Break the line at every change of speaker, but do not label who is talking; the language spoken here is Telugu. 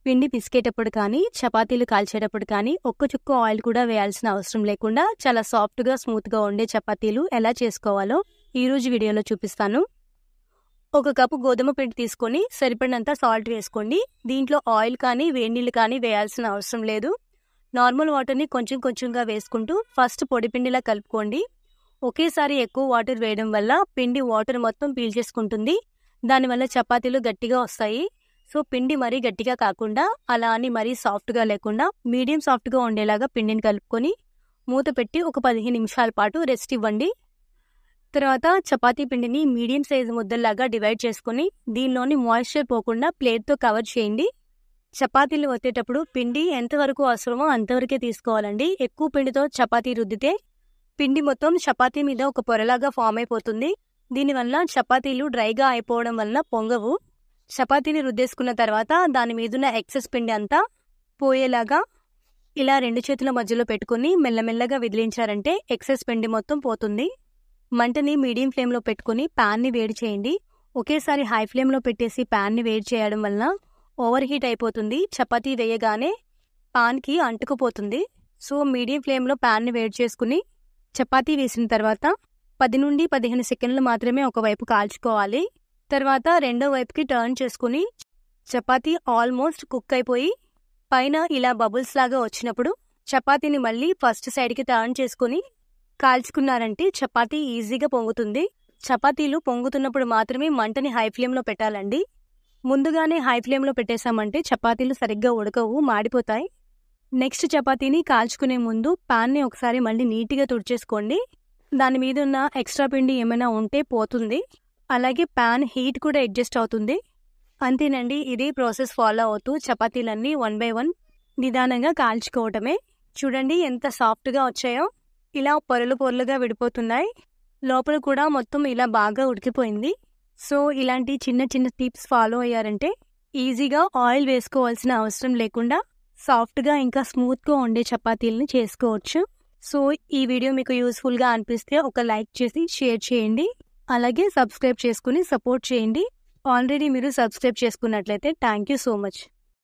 పిండి పిసికేటప్పుడు కానీ చపాతీలు కాల్చేటప్పుడు కానీ ఒక్క చుక్క ఆయిల్ కూడా వేయాల్సిన అవసరం లేకుండా చాలా సాఫ్ట్గా స్మూత్గా ఉండే చపాతీలు ఎలా చేసుకోవాలో ఈరోజు వీడియోలో చూపిస్తాను. 1 కప్పు గోధుమ పిండి తీసుకొని సరిపడినంత సాల్ట్ వేసుకోండి. దీంట్లో ఆయిల్ కానీ వేడినీళ్ళు కానీ వేయాల్సిన అవసరం లేదు. నార్మల్ వాటర్ని కొంచెం కొంచెంగా వేసుకుంటూ ఫస్ట్ పొడి పిండిలా కలుపుకోండి. ఒకేసారి ఎక్కువ వాటర్ వేయడం వల్ల పిండి వాటర్ మొత్తం పీల్చేసుకుంటుంది. దానివల్ల చపాతీలు గట్టిగా వస్తాయి. సో పిండి మరీ గట్టిగా కాకుండా అలా అని మరీ సాఫ్ట్గా లేకుండా మీడియం సాఫ్ట్గా ఉండేలాగా పిండిని కలుపుకొని మూత పెట్టి ఒక 15 నిమిషాల పాటు రెస్ట్ ఇవ్వండి. తర్వాత చపాతీ పిండిని మీడియం సైజు ముద్దల్లాగా డివైడ్ చేసుకుని దీనిలోని మాయిశ్చర్ పోకుండా ప్లేట్తో కవర్ చేయండి. చపాతీలు ఒత్తేటప్పుడు పిండి ఎంతవరకు అవసరమో అంతవరకే తీసుకోవాలండి. ఎక్కువ పిండితో చపాతీ రుద్దితే పిండి మొత్తం చపాతీ మీద ఒక పొరలాగా ఫామ్ అయిపోతుంది. దీనివల్ల చపాతీలు డ్రైగా అయిపోవడం వల్ల పొంగవు. చపాతీని రుద్దేసుకున్న తర్వాత దాని మీదున్న ఎక్సెస్ పిండి అంతా పోయేలాగా ఇలా 2 చేతుల మధ్యలో పెట్టుకుని మెల్లమెల్లగా విదిలించారంటే ఎక్సెస్ పిండి మొత్తం పోతుంది. మంటని మీడియం ఫ్లేమ్లో పెట్టుకుని ప్యాన్ని వేడి చేయండి. ఒకేసారి హై ఫ్లేమ్లో పెట్టేసి ప్యాన్ని వేడి చేయడం వలన ఓవర్ హీట్ అయిపోతుంది. చపాతీ వేయగానే పాన్కి అంటుకుపోతుంది. సో మీడియం ఫ్లేమ్లో ప్యాన్ని వేడి చేసుకుని చపాతీ వేసిన తర్వాత 10 నుండి 15 సెకండ్లు మాత్రమే ఒకవైపు కాల్చుకోవాలి. తర్వాత రెండో వైపుకి టర్న్ చేసుకుని చపాతీ ఆల్మోస్ట్ కుక్ అయిపోయి పైన ఇలా బబుల్స్ లాగా వచ్చినప్పుడు చపాతీని మళ్ళీ ఫస్ట్ సైడ్కి టర్న్ చేసుకుని కాల్చుకున్నారంటే చపాతీ ఈజీగా పొంగుతుంది. చపాతీలు పొంగుతున్నప్పుడు మాత్రమే మంటని హై ఫ్లేమ్లో పెట్టాలండి. ముందుగానే హై ఫ్లేమ్లో పెట్టేశామంటే చపాతీలు సరిగ్గా ఉడకవు, మాడిపోతాయి. నెక్స్ట్ చపాతీని కాల్చుకునే ముందు ప్యాన్ని ఒకసారి మళ్ళీ నీట్గా తుడిచేసుకోండి. దాని మీద ఉన్న ఎక్స్ట్రా పిండి ఏమైనా ఉంటే పోతుంది. అలాగే ప్యాన్ హీట్ కూడా అడ్జస్ట్ అవుతుంది. అంతేనండి, ఇదే ప్రాసెస్ ఫాలో అవుతూ చపాతీలన్నీ 1 by 1 నిదానంగా కాల్చుకోవటమే. చూడండి ఎంత సాఫ్ట్గా వచ్చాయో. ఇలా పొరలు పొరలుగా విడిపోతున్నాయి. లోపల కూడా మొత్తం ఇలా బాగా ఉడికిపోయింది. సో ఇలాంటి చిన్న చిన్న టిప్స్ ఫాలో అయ్యారంటే ఈజీగా ఆయిల్ వేసుకోవాల్సిన అవసరం లేకుండా సాఫ్ట్గా ఇంకా స్మూత్గా ఉండే చపాతీలను చేసుకోవచ్చు. సో ఈ వీడియో మీకు యూస్ఫుల్గా అనిపిస్తే ఒక లైక్ చేసి షేర్ చేయండి. అలాగే సబ్స్క్రైబ్ చేసుకుని సపోర్ట్ చేయండి. ఆల్రెడీ మీరు సబ్స్క్రైబ్ చేసుకున్నట్లయితే థ్యాంక్ యూ సో మచ్.